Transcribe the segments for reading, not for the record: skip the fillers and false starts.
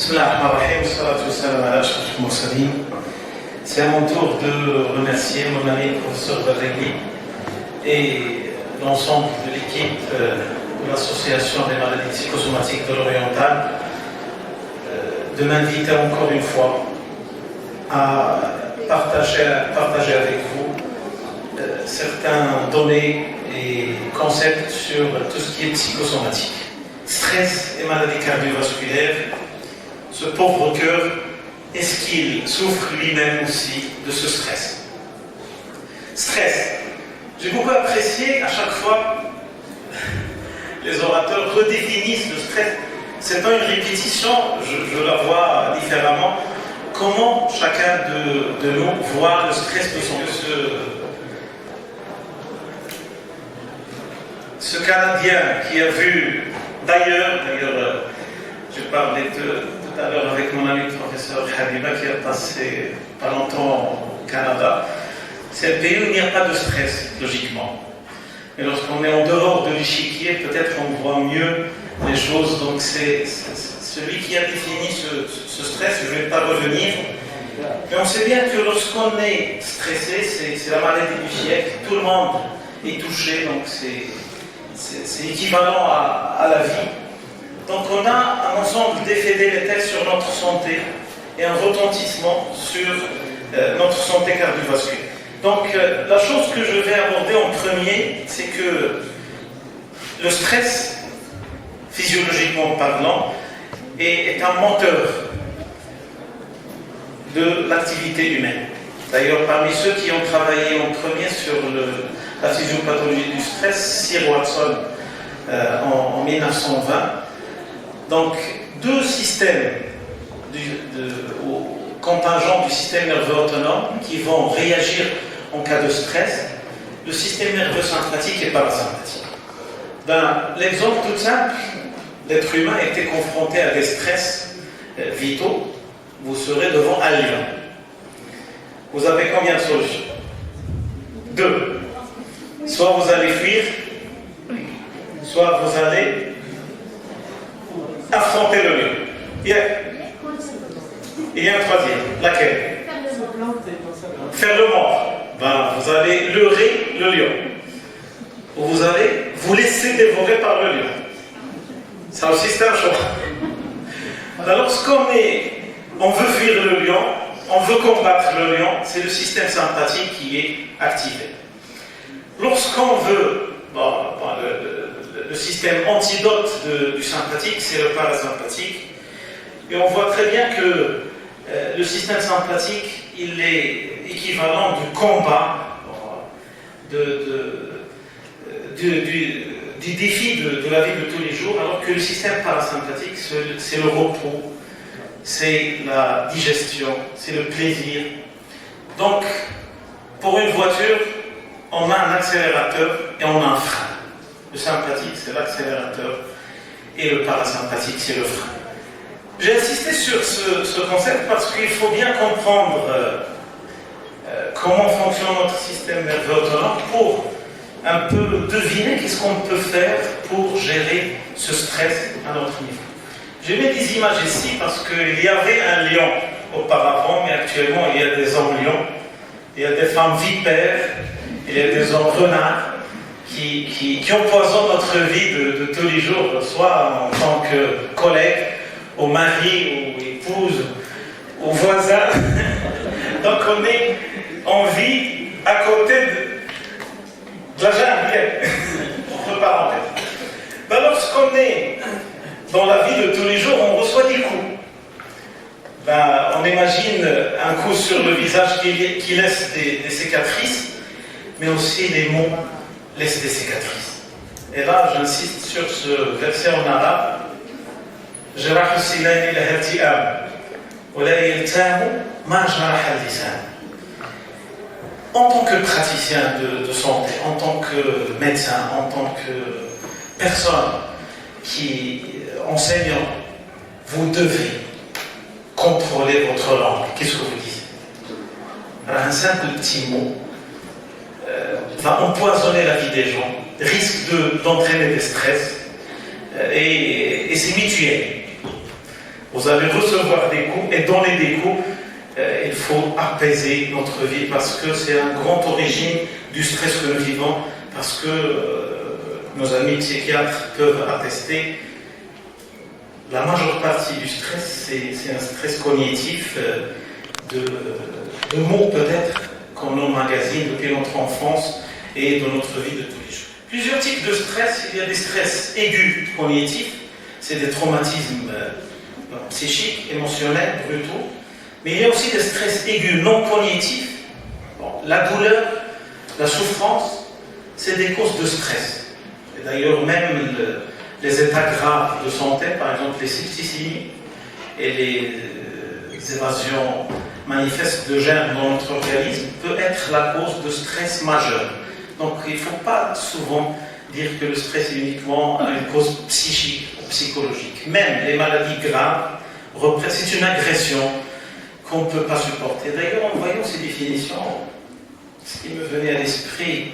C'est à mon tour de remercier mon ami le professeur Badregui et l'ensemble de l'équipe de l'association des maladies psychosomatiques de l'Oriental de m'inviter encore une fois à partager avec vous certains données et concepts sur tout ce qui est psychosomatique. Stress et maladies cardiovasculaires, ce pauvre cœur, est-ce qu'il souffre lui-même aussi de ce stress? Stress. J'ai beaucoup apprécié à chaque fois les orateurs redéfinissent le stress. C'est pas une répétition, je la vois différemment. Comment chacun de nous voit le stress de ce Canadien qui a vu, d'ailleurs, je parlais tout à l'heure avec mon ami le professeur Habiba qui a passé pas longtemps au Canada. C'est un pays où il n'y a pas de stress, logiquement. Mais lorsqu'on est en dehors de l'échiquier, peut-être on voit mieux les choses. Donc c'est celui qui a défini ce stress, je ne vais pas revenir. Mais on sait bien que lorsqu'on est stressé, c'est la maladie du siècle, tout le monde est touché, donc c'est équivalent à la vie. Donc on a un ensemble d'effets délétères sur notre santé et un retentissement sur notre santé cardiovasculaire. Donc la chose que je vais aborder en premier, c'est que le stress, physiologiquement parlant, est un moteur de l'activité humaine. D'ailleurs, parmi ceux qui ont travaillé en premier sur la physiopathologie du stress, Sir Watson en 1920, donc deux systèmes contingents du système nerveux autonome qui vont réagir en cas de stress, le système nerveux sympathique et parasympathique. L'exemple tout simple, l'être humain a été confronté à des stress vitaux. Vous serez devant un lion. Vous avez combien de solutions? 2. Soit vous allez fuir, soit vous allez affronter le lion. Il y a un troisième. Laquelle? Faire le mort. Vous allez leurrer le lion. Ou vous allez vous laisser dévorer par le lion. Ça aussi c'est un choix. Alors lorsqu'on veut fuir le lion, on veut combattre le lion, c'est le système sympathique qui est activé. Lorsqu'on veut, le système antidote du sympathique, c'est le parasympathique. Et on voit très bien que le système sympathique, il est équivalent du combat, du défi de la vie de tous les jours, alors que le système parasympathique, c'est le repos, c'est la digestion, c'est le plaisir. Donc, pour une voiture, on a un accélérateur et on a un frein. Le sympathique, c'est l'accélérateur, et le parasympathique, c'est le frein. J'ai insisté sur ce concept parce qu'il faut bien comprendre comment fonctionne notre système nerveux autonome pour un peu deviner qu'est-ce qu'on peut faire pour gérer ce stress à notre niveau. J'ai mis des images ici parce qu'il y avait un lion auparavant, mais actuellement il y a des hommes lions, il y a des femmes vipères, il y a des hommes renards qui empoisonnent notre vie de tous les jours, soit en tant que collègue, au mari, aux épouses, aux voisins. Donc on vit à côté de la jungle, entre parenthèses. Lorsqu'on est dans la vie de tous les jours, on reçoit des coups. On imagine un coup sur le visage qui laisse des cicatrices, mais aussi les mots laissent des cicatrices. Et là, j'insiste sur ce verset en arabe. جراح السنان لها التئام ولا يلتام ما جرح اللسان. En tant que praticien de santé, en tant que médecin, en tant que personne qui enseignant, vous devez contrôler votre langue. Qu'est-ce que vous dites? Un simple petit mot va empoisonner la vie des gens, risque d'entraîner des stress et c'est mutuel. Vous allez recevoir des coups, et donner des coups, il faut apaiser notre vie parce que c'est une grande origine du stress que nous vivons, parce que nos amis psychiatres peuvent attester. La majeure partie du stress, c'est un stress cognitif de mots peut-être qu'on emmagasine depuis notre enfance et dans notre vie de tous les jours. Plusieurs types de stress. Il y a des stress aigus cognitifs, c'est des traumatismes psychiques, émotionnels, brutaux. Mais il y a aussi des stress aigus non cognitifs. Bon, la douleur, la souffrance, c'est des causes de stress. Et d'ailleurs, même les états graves de santé, par exemple les septicémies et les évasions manifestes de germes dans notre organisme, peut être la cause de stress majeur. Donc il ne faut pas souvent dire que le stress est uniquement une cause psychique ou psychologique. Même les maladies graves, c'est une agression qu'on ne peut pas supporter. D'ailleurs, en voyant ces définitions, ce qui me venait à l'esprit,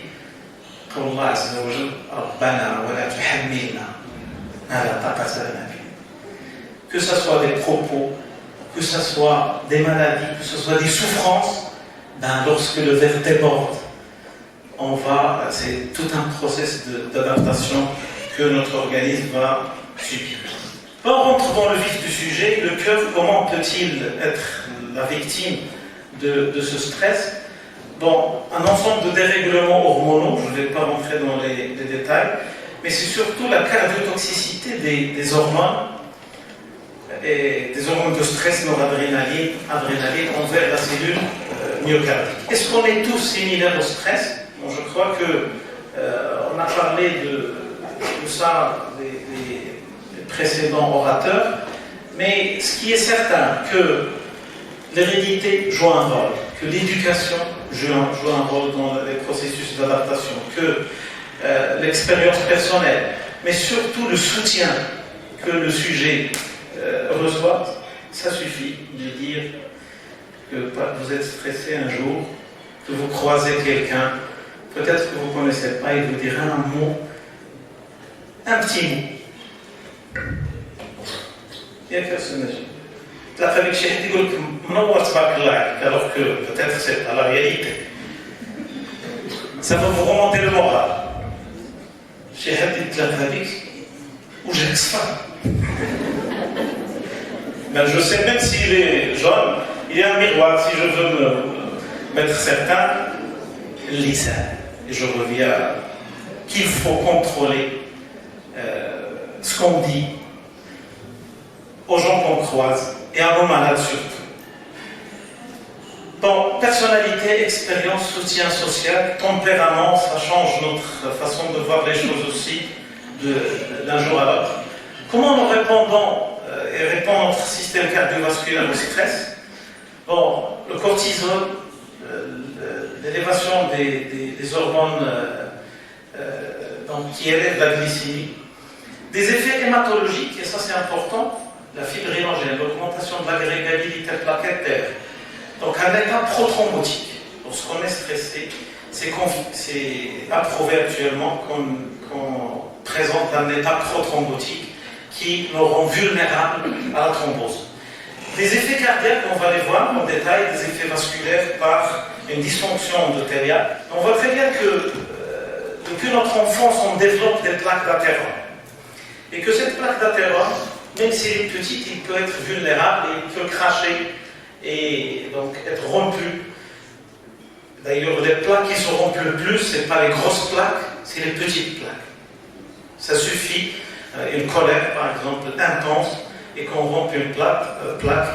que ce soit des propos, que ce soit des maladies, que ce soit des souffrances, lorsque le verre déborde, c'est tout un processus d'adaptation que notre organisme va subir. On rentre dans le vif du sujet. Le cœur, comment peut-il être la victime de ce stress? Bon, un ensemble de dérèglements hormonaux, je ne vais pas rentrer dans les détails, mais c'est surtout la cardiotoxicité des hormones, et des hormones de stress, noradrénaline, adrénaline, envers la cellule myocardique. Est-ce qu'on est tous similaires au stress? Bon, je crois qu'on a parlé de ça des précédents orateurs, mais ce qui est certain, que l'hérédité joue un rôle, que l'éducation joue un rôle dans les processus d'adaptation, que l'expérience personnelle, mais surtout le soutien que le sujet reçoit, ça suffit de dire que vous êtes stressé un jour, que vous croisez quelqu'un, peut-être que vous ne connaissez pas, il vous dira un mot, un petit mot. Il y a personne alors que peut-être c'est pas la réalité. Ça va vous remonter le moral. Je sais, même s'il est jaune, il y a un miroir. Si je veux me mettre certain, lisa. Et je reviens qu'il faut contrôler ce qu'on dit aux gens qu'on croise et à nos malades surtout. Bon, personnalité, expérience, soutien social, tempérament, ça change notre façon de voir les choses aussi d'un jour à l'autre. Comment nous répondons et répond notre système cardiovasculaire au stress? Bon, le cortisol, l'élévation des hormones qui élèvent la glycémie, des effets hématologiques, et ça c'est important, la fibrinogène, l'augmentation de l'agrégabilité plaquettaire, donc un état prothrombotique. Lorsqu'on est stressé, c'est approuvé actuellement qu'on présente un état prothrombotique qui nous rend vulnérables à la thrombose. Des effets cardiaques, on va les voir en détail, des effets vasculaires par une dysfonction endothéliale. On voit très bien que depuis notre enfance, on développe des plaques d'athérome. Et que cette plaque d'athérome, même si elle est petite, il peut être vulnérable et il peut cracher et donc être rompu. D'ailleurs, les plaques qui se rompent le plus, ce n'est pas les grosses plaques, c'est les petites plaques. Ça suffit, une colère par exemple intense, et qu'on rompe une plaque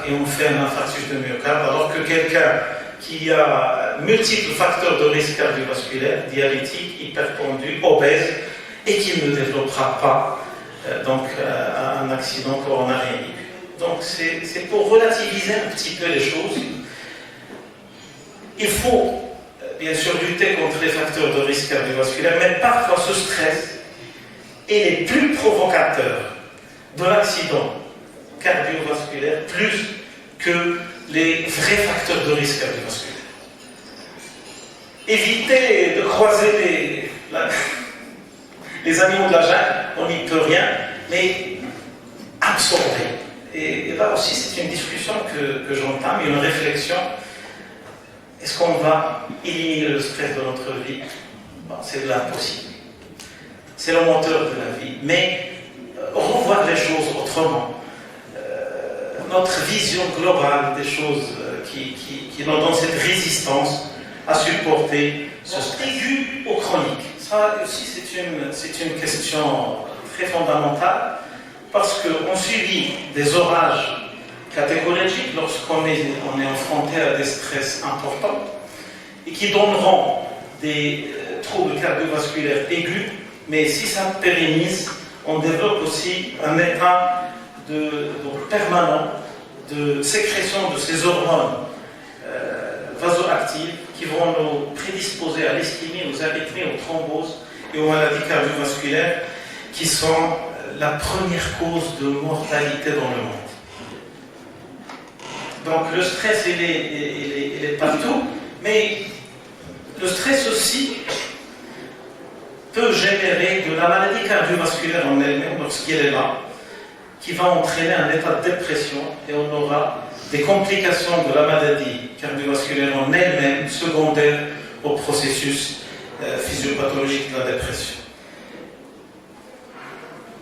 et on fait un infarctus de myocarde, alors que quelqu'un qui a multiples facteurs de risque cardiovasculaire, diabétique, hypertendu, obèse, et qui ne développera pas un accident coronarique. Donc c'est pour relativiser un petit peu les choses. Il faut bien sûr lutter contre les facteurs de risque cardiovasculaire, mais parfois ce stress est les plus provocateurs de l'accident cardiovasculaire plus que les vrais facteurs de risque cardiovasculaire. Évitez de croiser les animaux de la jungle, on n'y peut rien, mais absorber Et là aussi, c'est une discussion que j'entame, une réflexion. Est-ce qu'on va éliminer le stress de notre vie? Bon, c'est de l'impossible. C'est le moteur de la vie. Mais revoir les choses autrement. Notre vision globale des choses qui nous donne cette résistance à supporter ce stress aigu ou chronique. Ça aussi, c'est une question très fondamentale parce qu'on subit des orages catégoriques lorsqu'on est confronté à des stress importants et qui donneront des troubles cardiovasculaires aigus, mais si ça pérennise, on développe aussi un état permanent de sécrétion de ces hormones vasoactives qui vont nous prédisposer à l'ischémie, aux arythmies, aux thromboses et aux maladies cardiovasculaires qui sont la première cause de mortalité dans le monde. Donc le stress, il est partout, mais le stress aussi peut générer de la maladie cardiovasculaire en elle-même lorsqu'elle est là, qui va entraîner un état de dépression et on aura des complications de la maladie cardiovasculaire en elle-même secondaires au processus physiopathologique de la dépression.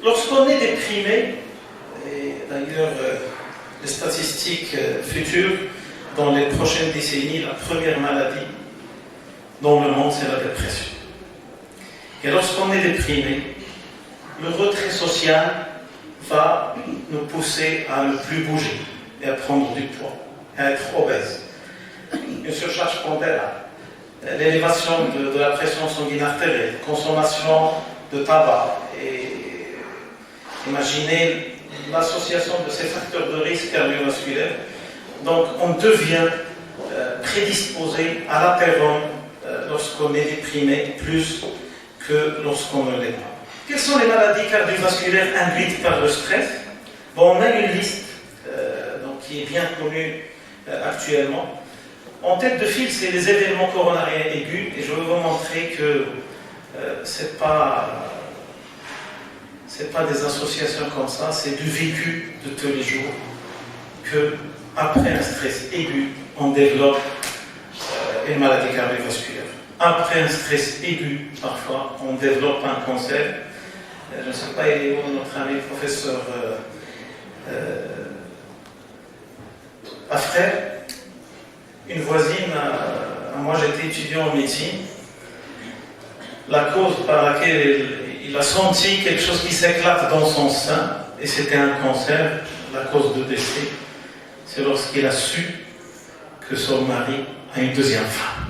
Lorsqu'on est déprimé, et d'ailleurs les statistiques futures, dans les prochaines décennies, la première maladie dans le monde, c'est la dépression. Et lorsqu'on est déprimé, le retrait social va nous pousser à ne plus bouger et à prendre du poids, à être obèse. Une surcharge pondérale, l'élévation de la pression sanguine artérielle, consommation de tabac. Et imaginez l'association de ces facteurs de risque cardiovasculaire. Donc on devient prédisposé à l'athérome lorsqu'on est déprimé plus que lorsqu'on ne l'est pas. Quelles sont les maladies cardiovasculaires induites par le stress? Bon, on a une liste qui est bien connue actuellement. En tête de file, c'est les événements coronariens aigus, et je vais vous montrer que c'est pas des associations comme ça, c'est du vécu de tous les jours, que après un stress aigu, on développe une maladie cardiovasculaire. Après un stress aigu, parfois, on développe un cancer. Je ne sais pas, il est où notre ami professeur Afrère. Une voisine, moi j'étais étudiant en médecine, la cause par laquelle il a senti quelque chose qui s'éclate dans son sein, et c'était un cancer, la cause de décès, c'est lorsqu'il a su que son mari a une deuxième femme.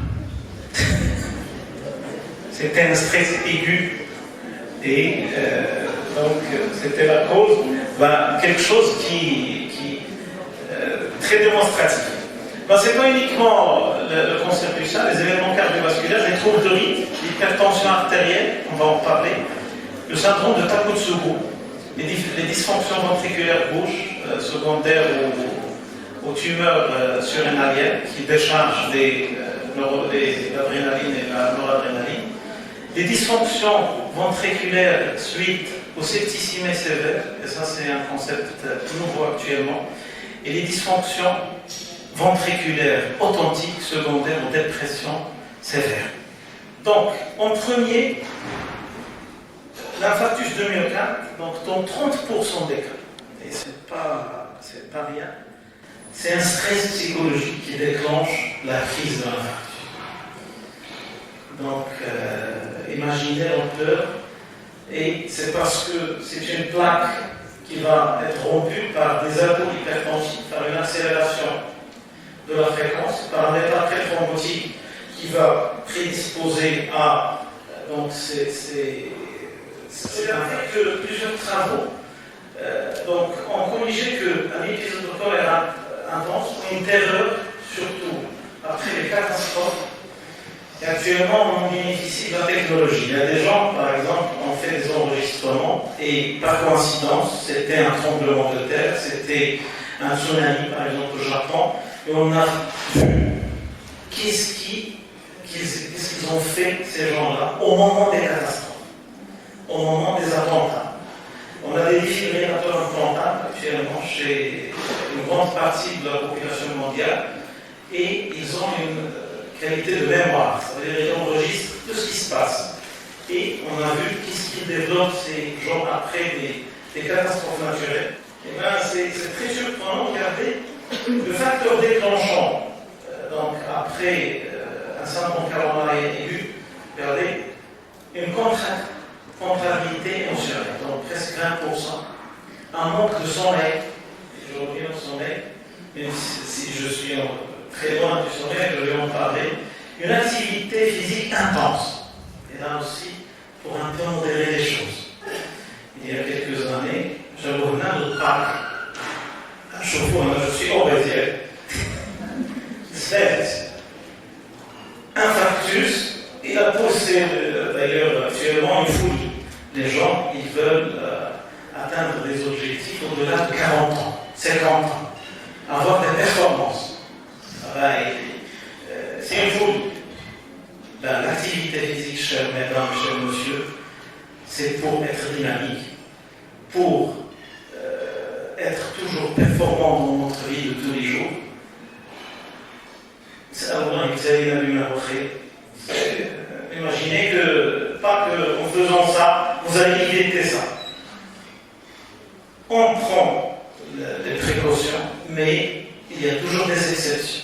C'était un stress aigu, et donc c'était la cause, quelque chose qui très démonstratif. Ce n'est pas uniquement le cancer du sein, les événements cardiovasculaires, les troubles de rythme, l'hypertension artérielle, on va en parler, le syndrome de Takotsubo, les dysfonctions ventriculaires gauche, secondaires aux tumeurs surrénaliennes qui déchargent l'adrénaline et la noradrénaline, les dysfonctions ventriculaires suite au septicémie sévère, et ça c'est un concept nouveau actuellement, et les dysfonctions ventriculaires authentiques secondaires aux dépressions sévères. Donc, en premier, l'infarctus de myocarde, donc dans 30% des cas, et c'est pas rien, c'est un stress psychologique qui déclenche la crise de l'infarctus. Donc, imaginez l'ampleur, et c'est parce que c'est une plaque qui va être rompue par des abus hypertensifs, par une accélération de la fréquence, par un état très thrombotique qui va prédisposer à. Donc, c'est avec plusieurs travaux. Donc, on corrigeait qu'un épisode de choléra intense, une terreur, surtout après les catastrophes. Et actuellement, on bénéficie de la technologie. Il y a des gens, par exemple, ont fait des enregistrements et par coïncidence, c'était un tremblement de terre, c'était un tsunami, par exemple, au Japon, et on a vu qu'est-ce qu'ils ont fait, ces gens-là, au moment des catastrophes, au moment des attentats. On a des défibrillateurs implantables actuellement chez une grande partie de la population mondiale et ils ont une qualité de mémoire, c'est-à-dire qu'ils enregistrent tout ce qui se passe. Et on a vu qu'est-ce qu'ils développent ces gens après des catastrophes naturelles. Et bien, c'est très surprenant, regardez, le facteur déclenchant, donc après un syndrome coronarien aigu, regardez, une contrariété émotionnelle, donc presque 20%, un manque de sommeil, je reviens au sommeil, même si je suis très loin du sommeil, je vais en parler, une activité physique intense, et là aussi, pour un peu modérer les choses. Il y a quelques années, j'avais un autre parc, un chauffe-eau, je suis obésien, infarctus, il a poussé d'ailleurs actuellement une folie. Les gens, ils veulent atteindre des objectifs au-delà de 40 ans, 50 ans, avoir des performances. C'est une folie. L'activité physique, chère mesdames, chers monsieur, c'est pour être dynamique, pour être toujours performant dans notre vie de tous les jours. Imaginez que, pas qu'en faisant ça, vous allez éviter ça. On prend des précautions, mais il y a toujours des exceptions.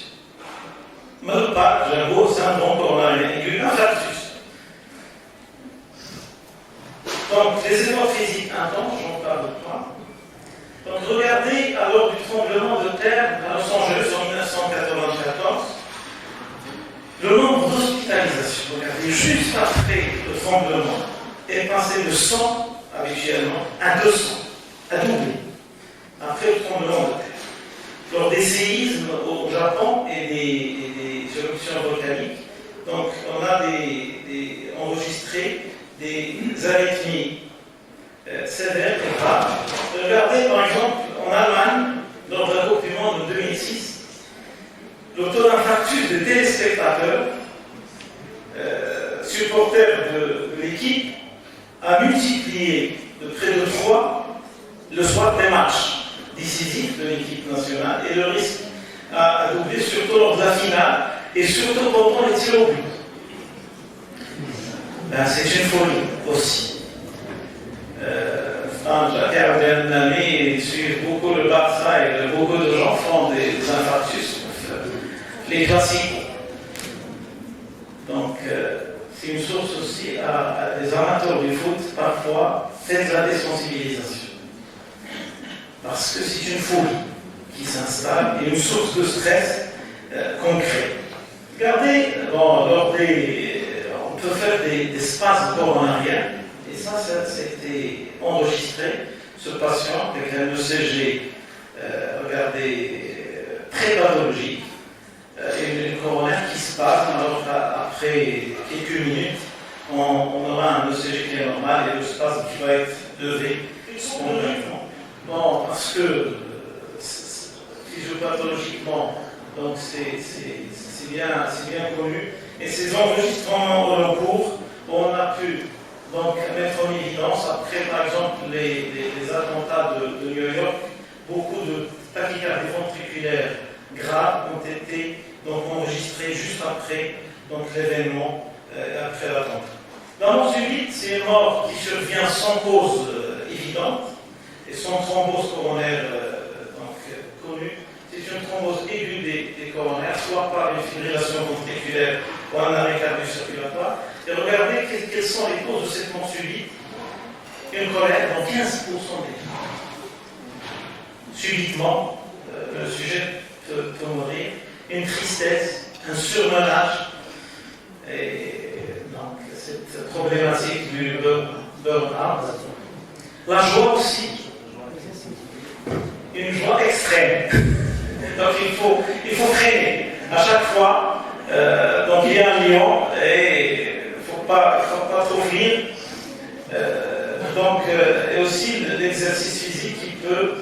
Même pas, j'ai un gros syndrome coronarien aigu, infarctus. Donc, les efforts physiques intenses, j'en parle de toi. Donc, regardez, à l'heure du tremblement de terre à Los Angeles en 1994, le nombre d'hospitalisations, regardez, juste après le tremblement, est passé de 100 habituellement à 200, à doubler, après le tremblement de terre. Lors des séismes au Japon et des éruptions volcaniques, donc on a enregistré des arythmies sévères et graves. Regardez par exemple en Allemagne, lors de la Coupe du Monde en 2006, le taux d'infarctus des téléspectateurs, supporters de l'équipe, a multiplié de près de 3 le soir des matchs décisifs de l'équipe nationale et le risque a doublé surtout lors de la finale et surtout pendant les tirs au but. C'est une folie aussi. Jacques Bernami suit beaucoup le Barça et beaucoup de gens font des infarctus. Les classiques. Donc, c'est une source aussi à des amateurs du foot, parfois, faites la désensibilisation. Parce que c'est une folie qui s'installe et une source de stress concret. Regardez, on peut faire des spasmes coronariens, et ça c'était enregistré, ce patient avec un ECG, regardez, très pathologique. Une coronaire qui se passe, alors après quelques minutes, on aura un ECG qui est normal et le spasme qui va être levé spontanément. Bon, parce que physiopathologiquement, donc c'est bien connu. Et ces enregistrements en cours, on a pu donc mettre en évidence, après par exemple les attentats de New York, beaucoup de tachycardie ventriculaire graves ont été donc enregistrés juste après l'événement, après l'attentat. La mort subite, c'est une mort qui survient sans cause évidente et sans thrombose coronaire connue. C'est une thrombose aiguë des coronaires, soit par une fibrillation ventriculaire ou un arrêt cardio-circulatoire. Et regardez quelles sont les causes de cette mort subite. Une colère dans 15% des cas. Subitement, le sujet peut mourir. Une tristesse, un surmenage, et donc cette problématique du burn-out. La joie aussi, une joie extrême. Donc il faut freiner. À chaque fois, donc il y a un lion et il ne faut pas trop fuir. Et aussi l'exercice physique qui peut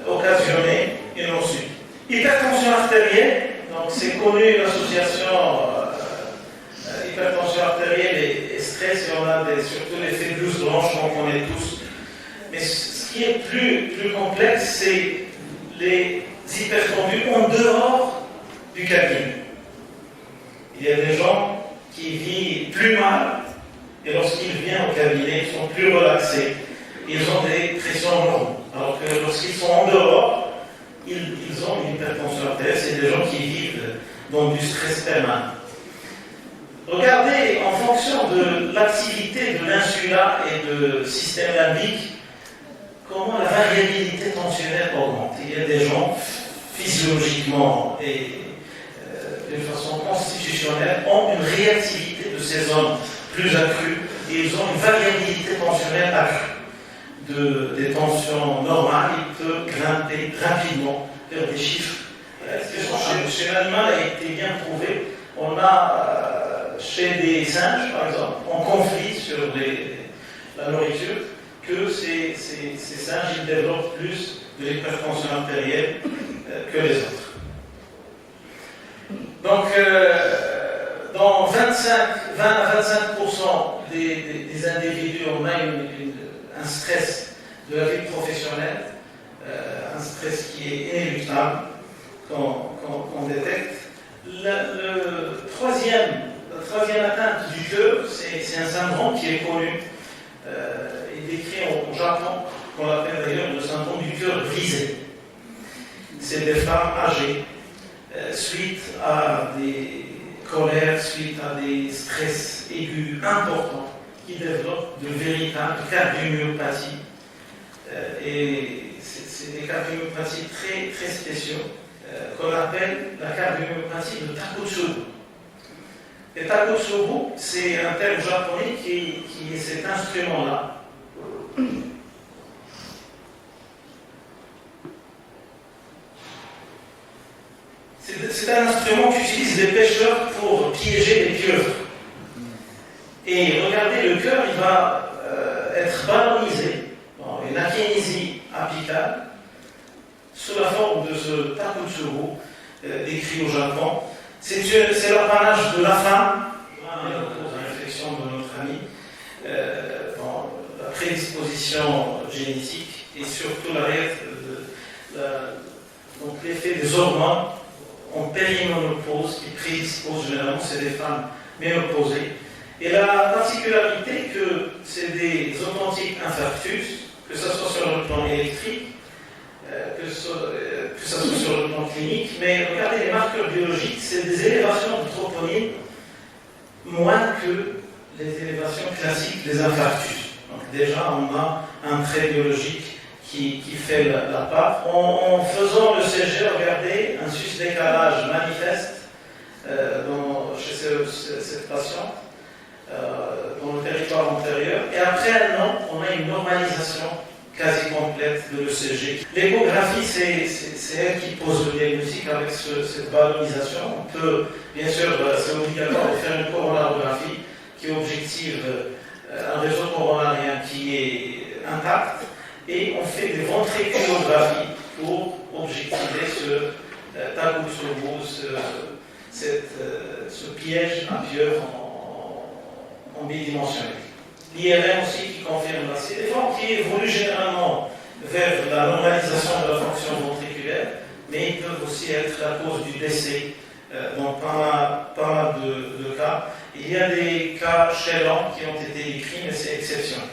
occasionner une mort subite. Hypertension artérielle. Donc c'est connu l'association hypertension artérielle et stress, et on a surtout l'effet blouse blanche qu'on connaît tous. Mais ce qui est plus complexe, c'est les hypertendus en dehors du cabinet. Il y a des gens qui vivent plus mal, et lorsqu'ils viennent au cabinet, ils sont plus relaxés. Ils ont des pressions normales. Alors que lorsqu'ils sont en dehors, ils ont une hypertension artérielle. C'est des gens qui vivent dans du stress permanent. Regardez, en fonction de l'activité de l'insula et du système limbique, comment la variabilité tensionnelle augmente. Il y a des gens, physiologiquement et d'une façon constitutionnelle, ont une réactivité de ces zones plus accrue et ils ont une variabilité tensionnelle accrue. Des tensions normales, il peut grimper rapidement vers des chiffres. Chez l'animal a été bien prouvé. On a chez des singes, par exemple, en conflit sur la nourriture, que ces singes ils développent plus de l'hypertension artérielle que les autres. Donc, dans 20 à 25% des individus, on a un stress de la vie professionnelle, un stress qui est inéluctable, qu'on détecte. La troisième atteinte du cœur, c'est un syndrome qui est connu et décrit au Japon, qu'on appelle d'ailleurs le syndrome du cœur brisé. C'est des femmes âgées, suite à des colères, suite à des stress aigus importants, qui développent de véritables cardiomyopathies. Et c'est des cardiomyopathies très, très spéciaux qu'on appelle la cardiomyopathie de Takotsubo. Et Takotsubo, c'est un terme japonais qui est cet instrument-là. C'est un instrument qu'utilisent les pêcheurs pour piéger les pieuvres. Et regardez, le cœur, il va être ballonisé, une akinésie apicale, sous la forme de ce Takotsubo, décrit au Japon. C'est l'apanage de la femme, la réflexion de notre ami, la prédisposition génétique et surtout donc l'effet des hormones en périménopause qui prédisposent généralement, c'est des femmes ménopausées. Et la particularité que c'est des authentiques infarctus, que ce soit sur le plan électrique, que ce soit sur le plan clinique, mais regardez les marqueurs biologiques, c'est des élévations de troponine moins que les élévations classiques des infarctus. Donc déjà, on a un trait biologique qui fait la part. En faisant le CG, regardez un sus-décalage manifeste chez cette patiente dans le territoire antérieur. Et après un an, on a une normalisation quasi complète de l'ECG. L'échographie, c'est elle qui pose le diagnostic avec cette ballonisation. On peut, bien sûr, c'est obligatoire de faire une coronarographie qui objective un réseau coronarien qui est intact et on fait des ventriculographies pour objectiver ce Takotsubo, ce piège à pieuvre en bidimensionnel. L'IRM aussi qui confirme ça. C'est des formes qui évoluent généralement vers la normalisation de la fonction ventriculaire, mais ils peuvent aussi être la cause du décès dans pas mal de cas. Il y a des cas chelants qui ont été décrits, mais c'est exceptionnel.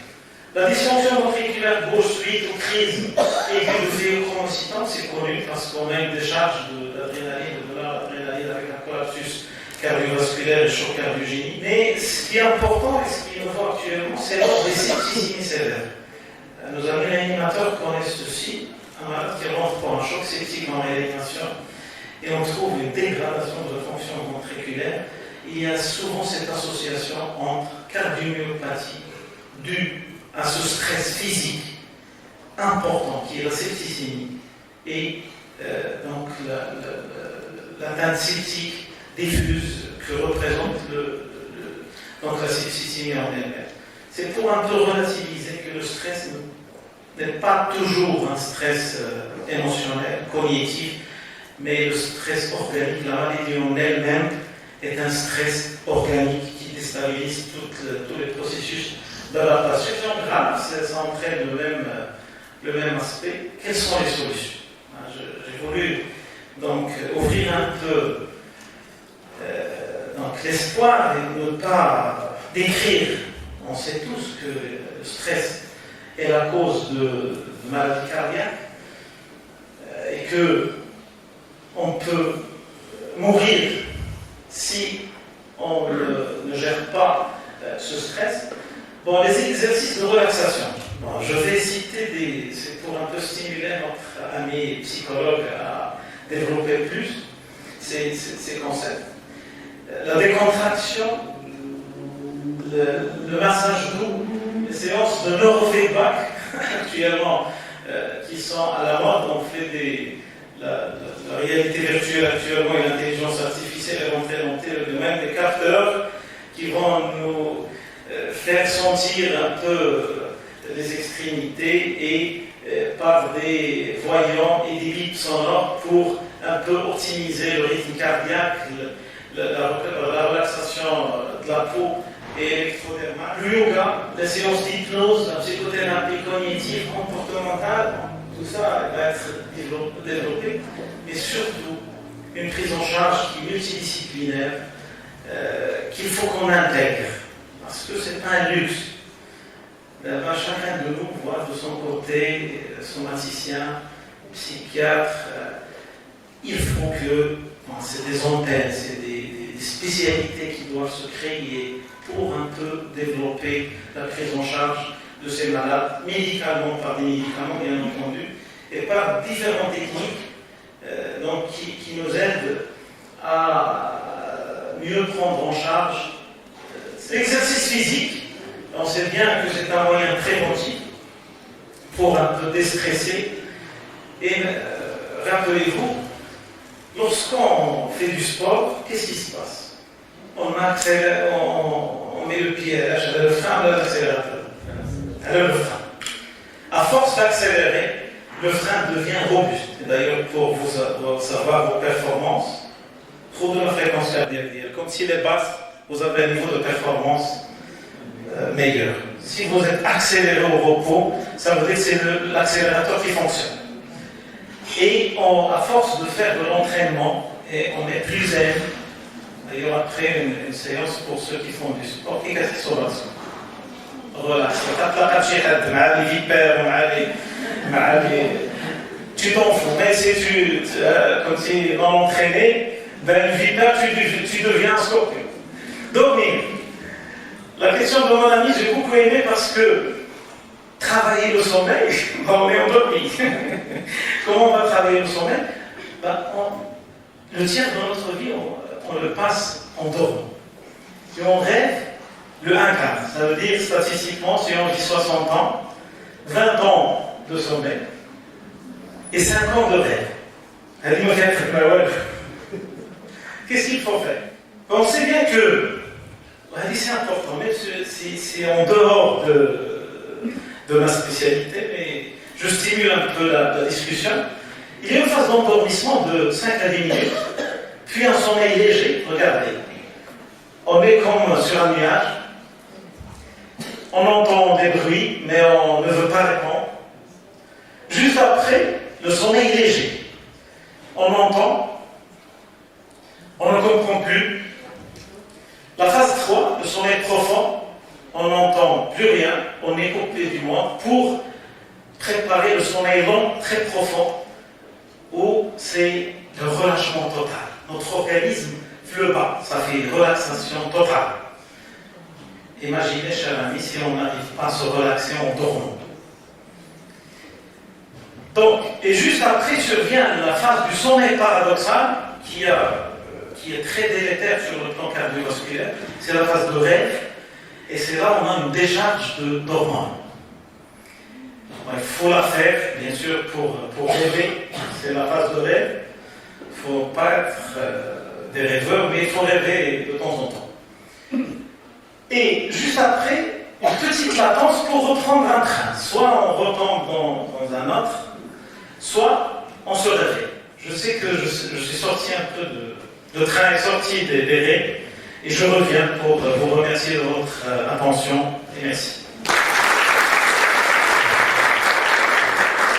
La dysfonction ventriculaire gauche suite aux crises aiguës de phéochromocytose, c'est connu parce qu'on a une décharge d'adrénaline, de l'adrénaline avec un collapsus cardiovasculaire et choc cardiogénique. Mais ce qui est important et ce qui nous voit actuellement, c'est l'ordre des septicémies sévères. Nos amis réanimateurs connaissent ceci, un malade qui rentre pour un choc septique en réanimation et on trouve une dégradation de la fonction ventriculaire. Il y a souvent cette association entre cardiomyopathie due à ce stress physique important qui est la septicémie et donc l'atteinte septique diffuse que représente donc la septicémie en elle-même. C'est pour un peu relativiser que le stress n'est pas toujours un stress émotionnel, cognitif, mais le stress organique, la maladie en elle-même est un stress organique qui déstabilise tous les processus d'adaptation grave. Ça entraîne même le même aspect. Quelles sont les solutions? J'ai voulu donc ouvrir un peu donc l'espoir et ne pas décrire. On sait tous que le stress est la cause de maladies cardiaques et que on peut mourir si on ne gère pas ce stress. Bon, les exercices de relaxation. Bon, je vais citer c'est pour un peu stimuler notre ami psychologue à développer plus ces concepts. La décontraction, le massage doux, les séances de neurofeedback actuellement qui sont à la mode. On fait la réalité virtuelle actuellement et l'intelligence artificielle est rentrée dans le domaine des capteurs qui vont nous faire sentir un peu les extrémités et par des voyants et des bips sonores pour un peu optimiser le rythme cardiaque, la relaxation de la peau et électrodermale. Le yoga, les séances d'hypnose, la psychothérapie cognitive, comportementale, tout ça va être développé, mais surtout une prise en charge qui est multidisciplinaire, qu'il faut qu'on intègre, parce que c'est pas un luxe. Chacun de nous voit de son côté, somaticien, psychiatre, il faut que, c'est des antennes, c'est des spécialités qui doivent se créer pour un peu développer la prise en charge de ces malades, médicalement, par des médicaments bien entendu, et par différentes techniques donc, qui nous aident à mieux prendre en charge l'exercice physique. On sait bien que c'est un moyen préventif pour un peu déstresser. Et rappelez-vous, lorsqu'on fait du sport, qu'est-ce qui se passe? On accélère, on met le pied à le frein de l'accélérateur. Le frein. À force d'accélérer, le frein devient robuste. Et d'ailleurs, pour vous savoir vos performances, trop de la fréquence cardiaque. Comme s'il est basse, vous avez un niveau de performance meilleur. Si vous êtes accéléré au repos, ça veut dire que c'est l'accélérateur qui fonctionne. Et à force de faire de l'entraînement, et on est plus zen. D'ailleurs, après une séance pour ceux qui font du sport, qui est sur relax. Tu t'en fous, mais si comme si dans l'entraîner, ben le vipère, tu deviens un scorpion. Dormir. La question de mon ami, j'ai beaucoup aimé parce que travailler le sommeil, on est endormi. Comment on va travailler le sommeil? Le tiers de notre vie, on le passe en dormant. Si on rêve, le 1 quart. Ça veut dire, statistiquement, si on dit 60 ans, 20 ans de sommeil et 5 ans de rêve. Elle dit, qu'est-ce qu'il faut faire? On sait bien que, c'est important, même si c'est en dehors de ma spécialité, mais je stimule un peu la discussion. Il y a une phase d'endormissement de 5 à 10 minutes, puis un sommeil léger. Regardez, on est comme sur un nuage, on entend des bruits, mais on ne veut pas répondre. Juste après, le sommeil léger, on entend, on ne comprend plus. La phase 3, le sommeil profond, on n'entend plus rien, on est coupé du monde pour préparer le sommeil long, très profond, où c'est le relâchement total. Notre organisme fleuve bas, ça fait une relaxation totale. Imaginez, cher ami, si on n'arrive pas à se relaxer en dormant. Donc, et juste après survient la phase du sommeil paradoxal qui est très délétère sur le plan cardiovasculaire. C'est la phase de rêve, et c'est là où on a une décharge d'hormones. Il faut la faire, bien sûr, pour rêver. C'est la phase de rêve. Il ne faut pas être des rêveurs, mais il faut rêver de temps en temps. Et juste après, une petite latence pour reprendre un train. Soit on retombe dans un autre, soit on se réveille. Je sais que je suis sorti un peu le train est sorti des rêves, et je reviens pour vous remercier de votre attention, et merci.